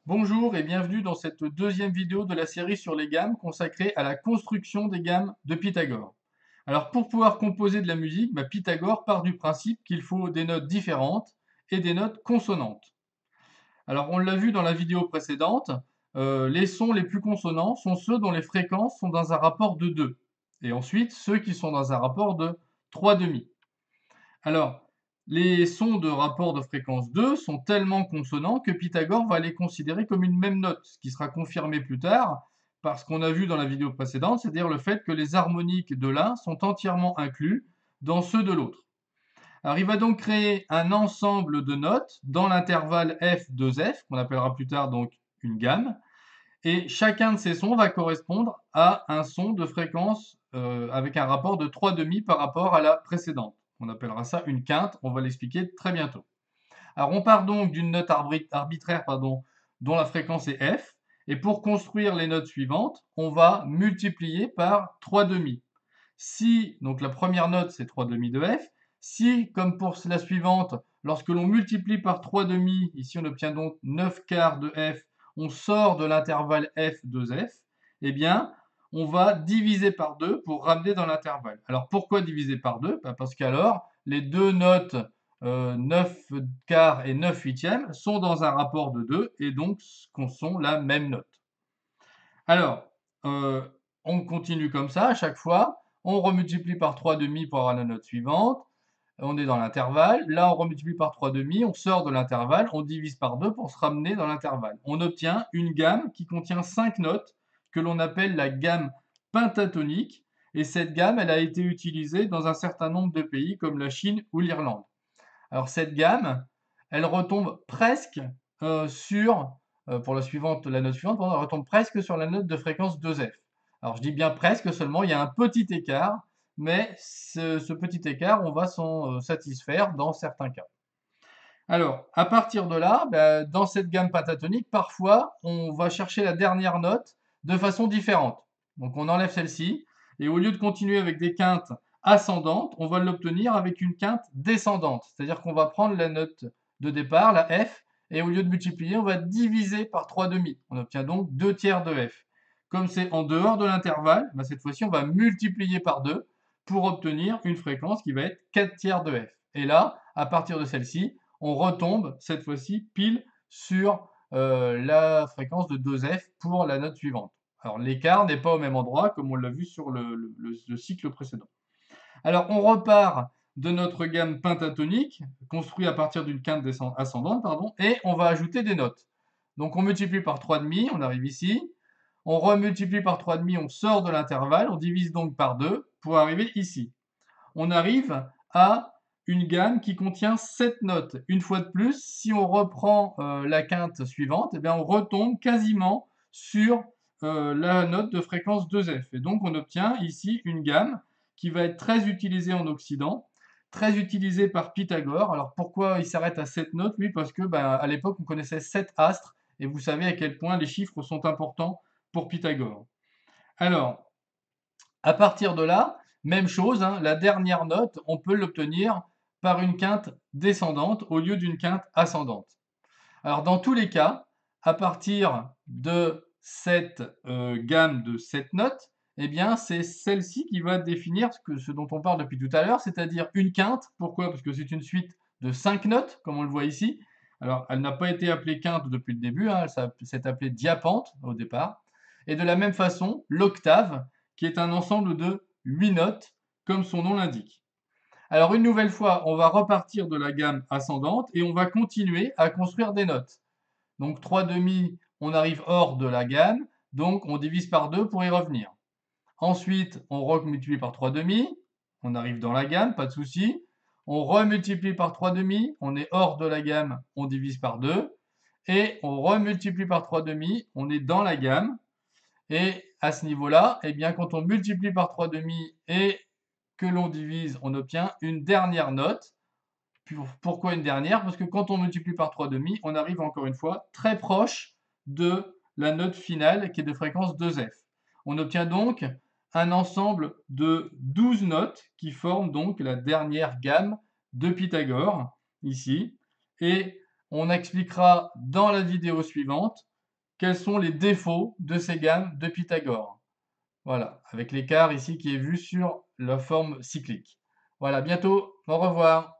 Bonjour et bienvenue dans cette deuxième vidéo de la série sur les gammes consacrée à la construction des gammes de Pythagore. Alors pour pouvoir composer de la musique, Pythagore part du principe qu'il faut des notes différentes et des notes consonantes. Alors on l'a vu dans la vidéo précédente, les sons les plus consonants sont ceux dont les fréquences sont dans un rapport de 2, et ensuite ceux qui sont dans un rapport de 3/2. Alors, les sons de rapport de fréquence 2 sont tellement consonants que Pythagore va les considérer comme une même note, ce qui sera confirmé plus tard par ce qu'on a vu dans la vidéo précédente, c'est-à-dire le fait que les harmoniques de l'un sont entièrement inclus dans ceux de l'autre. Alors, il va donc créer un ensemble de notes dans l'intervalle F2F, qu'on appellera plus tard donc une gamme, et chacun de ces sons va correspondre à un son de fréquence avec un rapport de 3/2 par rapport à la précédente. On appellera ça une quinte, on va l'expliquer très bientôt. Alors on part donc d'une note arbitraire dont la fréquence est F, et pour construire les notes suivantes, on va multiplier par 3/2. Si, donc la première note c'est 3/2 de F, si, comme pour la suivante, lorsque l'on multiplie par 3/2, ici on obtient donc 9 quarts de F, on sort de l'intervalle F2F, eh bien, on va diviser par 2 pour ramener dans l'intervalle. Alors pourquoi diviser par 2? Parce qu'alors, les deux notes 9 quarts et 9 huitièmes sont dans un rapport de 2 et donc sont la même note. Alors, euh, on continue comme ça à chaque fois. On remultiplie par 3/2 pour avoir la note suivante. On est dans l'intervalle. Là, on remultiplie par 3/2, on sort de l'intervalle, on divise par 2 pour se ramener dans l'intervalle. On obtient une gamme qui contient 5 notes que l'on appelle la gamme pentatonique. Et cette gamme, elle a été utilisée dans un certain nombre de pays comme la Chine ou l'Irlande. Alors cette gamme, elle retombe presque pour la note suivante, pardon, elle retombe presque sur la note de fréquence 2F. Alors je dis bien presque seulement, il y a un petit écart, mais ce petit écart, on va s'en satisfaire dans certains cas. Alors, à partir de là, dans cette gamme pentatonique, parfois, on va chercher la dernière note de façon différente. Donc on enlève celle-ci, et au lieu de continuer avec des quintes ascendantes, on va l'obtenir avec une quinte descendante. C'est-à-dire qu'on va prendre la note de départ, la F, et au lieu de multiplier, on va diviser par 3/2. On obtient donc 2 tiers de F. Comme c'est en dehors de l'intervalle, cette fois-ci, on va multiplier par 2 pour obtenir une fréquence qui va être 4 tiers de F. Et là, à partir de celle-ci, on retombe cette fois-ci pile sur la fréquence de 2F pour la note suivante. Alors l'écart n'est pas au même endroit comme on l'a vu sur le cycle précédent. Alors on repart de notre gamme pentatonique, construite à partir d'une quinte ascendante, et on va ajouter des notes. Donc on multiplie par 3/2, on arrive ici. On remultiplie par 3/2, on sort de l'intervalle, on divise donc par 2 pour arriver ici. On arrive à une gamme qui contient 7 notes. Une fois de plus, si on reprend la quinte suivante, on retombe quasiment sur la note de fréquence 2F. Et donc on obtient ici une gamme qui va être très utilisée en Occident, très utilisée par Pythagore. Alors pourquoi il s'arrête à 7 notes? Oui, parce que à l'époque on connaissait 7 astres, et vous savez à quel point les chiffres sont importants pour Pythagore. Alors, à partir de là, même chose, la dernière note, on peut l'obtenir par une quinte descendante au lieu d'une quinte ascendante. Alors dans tous les cas, à partir de cette gamme de 7 notes, c'est celle-ci qui va définir ce dont on parle depuis tout à l'heure, c'est-à-dire une quinte. Pourquoi? Parce que c'est une suite de 5 notes, comme on le voit ici. Alors, elle n'a pas été appelée quinte depuis le début, elle s'est appelée diapente au départ. Et de la même façon, l'octave, qui est un ensemble de 8 notes, comme son nom l'indique. Alors une nouvelle fois, on va repartir de la gamme ascendante et on va continuer à construire des notes. Donc 3/2, on arrive hors de la gamme, donc on divise par 2 pour y revenir. Ensuite, on remultiplie par 3/2, on arrive dans la gamme, pas de souci. On remultiplie par 3/2, on est hors de la gamme, on divise par 2. Et on remultiplie par 3/2, on est dans la gamme. Et à ce niveau-là, quand on multiplie par 3/2 et que l'on divise, on obtient une dernière note. Pourquoi une dernière? Parce que quand on multiplie par 3/2, on arrive encore une fois très proche de la note finale qui est de fréquence 2F. On obtient donc un ensemble de 12 notes qui forment donc la dernière gamme de Pythagore, ici. Et on expliquera dans la vidéo suivante quels sont les défauts de ces gammes de Pythagore. Voilà, avec l'écart ici qui est vu sur la forme cyclique. Voilà, à bientôt, au revoir.